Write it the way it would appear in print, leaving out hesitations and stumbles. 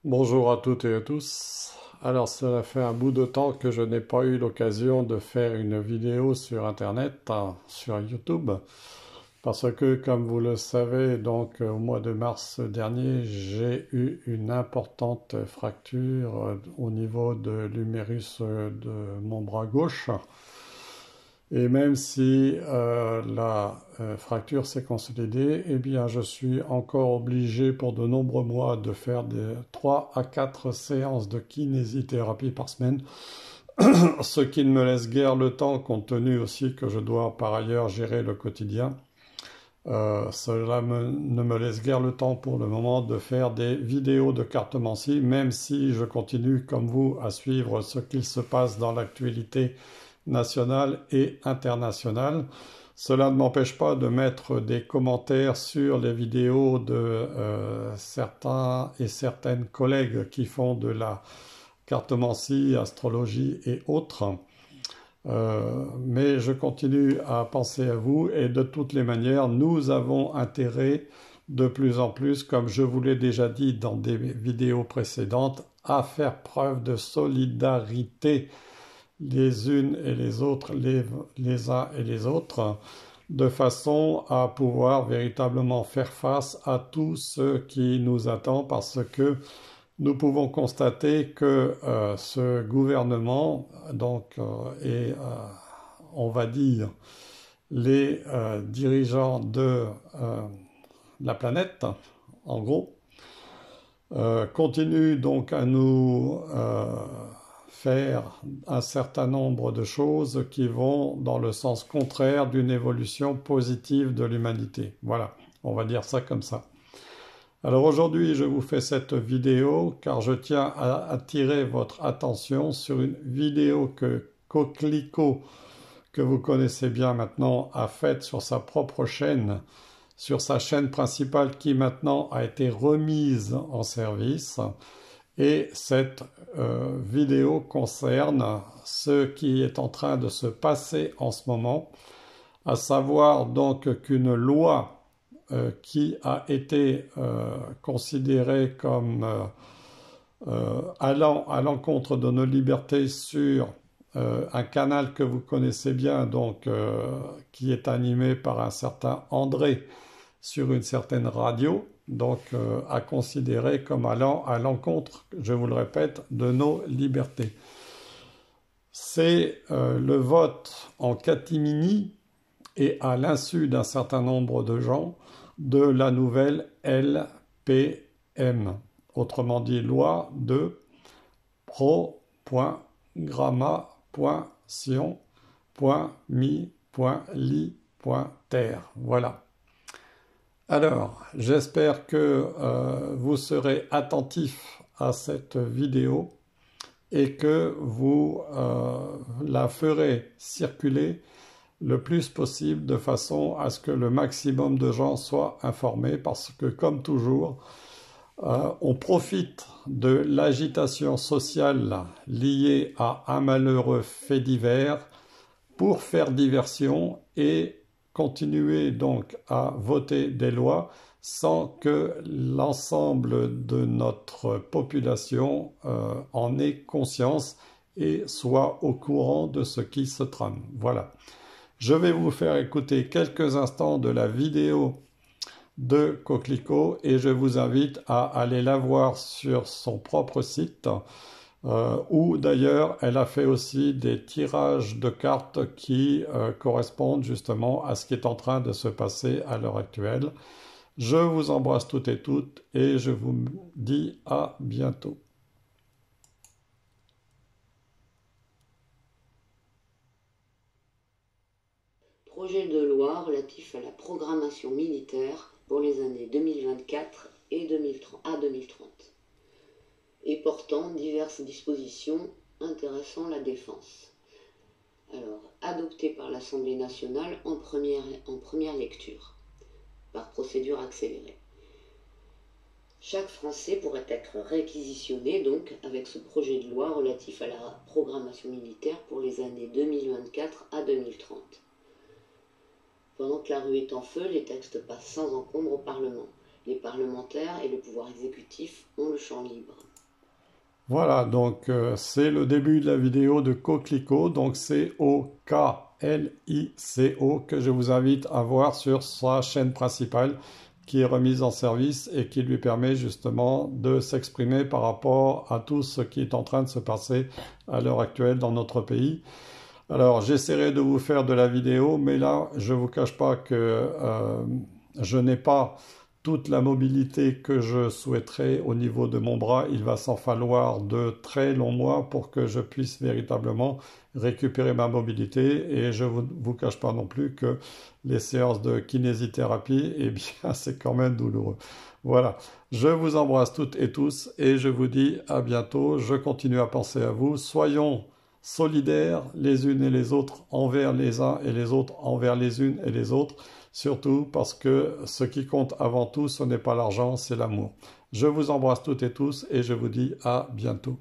Bonjour à toutes et à tous. Alors, cela fait un bout de temps que je n'ai pas eu l'occasion de faire une vidéo sur Internet, sur YouTube, parce que, comme vous le savez, donc au mois de mars dernier, j'ai eu une importante fracture au niveau de l'humérus de mon bras gauche. Et même si la fracture s'est consolidée, eh bien, je suis encore obligé pour de nombreux mois de faire des 3 à 4 séances de kinésithérapie par semaine, ce qui ne me laisse guère le temps, compte tenu aussi que je dois par ailleurs gérer le quotidien. Ne me laisse guère le temps pour le moment de faire des vidéos de cartomancie, même si je continue comme vous à suivre ce qu'il se passe dans l'actualité nationale et internationale. Cela ne m'empêche pas de mettre des commentaires sur les vidéos de certains et certaines collègues qui font de la cartomancie, astrologie et autres. Mais je continue à penser à vous et de toutes les manières, nous avons intérêt de plus en plus, comme je vous l'ai déjà dit dans des vidéos précédentes, à faire preuve de solidarité les unes et les autres, les uns et les autres, de façon à pouvoir véritablement faire face à tout ce qui nous attend, parce que nous pouvons constater que ce gouvernement, et on va dire les dirigeants de la planète, en gros, continuent donc à nous faire un certain nombre de choses qui vont dans le sens contraire d'une évolution positive de l'humanité. Voilà, on va dire ça comme ça. Alors aujourd'hui, je vous fais cette vidéo car je tiens à attirer votre attention sur une vidéo que Coquelicot, que vous connaissez bien maintenant, a faite sur sa propre chaîne, sur sa chaîne principale qui maintenant a été remise en service. Et cette vidéo concerne ce qui est en train de se passer en ce moment, à savoir donc qu'une loi qui a été considérée comme allant à l'encontre de nos libertés sur un canal que vous connaissez bien, qui est animé par un certain André sur une certaine radio, à considérer comme allant à l'encontre, je vous le répète, de nos libertés. C'est le vote en catimini et à l'insu d'un certain nombre de gens de la nouvelle LPM, autrement dit loi de pro.gramma.sion.mi.li.terre. Voilà. Alors, j'espère que vous serez attentifs à cette vidéo et que vous la ferez circuler le plus possible de façon à ce que le maximum de gens soient informés, parce que comme toujours, on profite de l'agitation sociale liée à un malheureux fait divers pour faire diversion et continuer donc à voter des lois sans que l'ensemble de notre population en ait conscience et soit au courant de ce qui se trame. Voilà. Je vais vous faire écouter quelques instants de la vidéo de Coquelicot et je vous invite à aller la voir sur son propre site, où d'ailleurs elle a fait aussi des tirages de cartes qui correspondent justement à ce qui est en train de se passer à l'heure actuelle. Je vous embrasse toutes et toutes et je vous dis à bientôt. Projet de loi relatif à la programmation militaire pour les années 2024 et 2030 et portant diverses dispositions intéressant la défense. Alors, adopté par l'Assemblée nationale en première lecture, par procédure accélérée. Chaque Français pourrait être réquisitionné donc avec ce projet de loi relatif à la programmation militaire pour les années 2024 à 2030. Pendant que la rue est en feu, les textes passent sans encombre au Parlement. Les parlementaires et le pouvoir exécutif ont le champ libre. Voilà, donc c'est le début de la vidéo de Coquelicot, donc c'est Coqulico que je vous invite à voir sur sa chaîne principale qui est remise en service et qui lui permet justement de s'exprimer par rapport à tout ce qui est en train de se passer à l'heure actuelle dans notre pays. Alors j'essaierai de vous faire de la vidéo, mais là je ne vous cache pas que je n'ai pas toute la mobilité que je souhaiterais au niveau de mon bras. Il va s'en falloir de très longs mois pour que je puisse véritablement récupérer ma mobilité. Et je ne vous cache pas non plus que les séances de kinésithérapie, eh bien, c'est quand même douloureux. Voilà, je vous embrasse toutes et tous et je vous dis à bientôt. Je continue à penser à vous. Soyons solidaires les unes et les autres envers les uns et les autres envers les unes et les autres. Surtout parce que ce qui compte avant tout, ce n'est pas l'argent, c'est l'amour. Je vous embrasse toutes et tous et je vous dis à bientôt.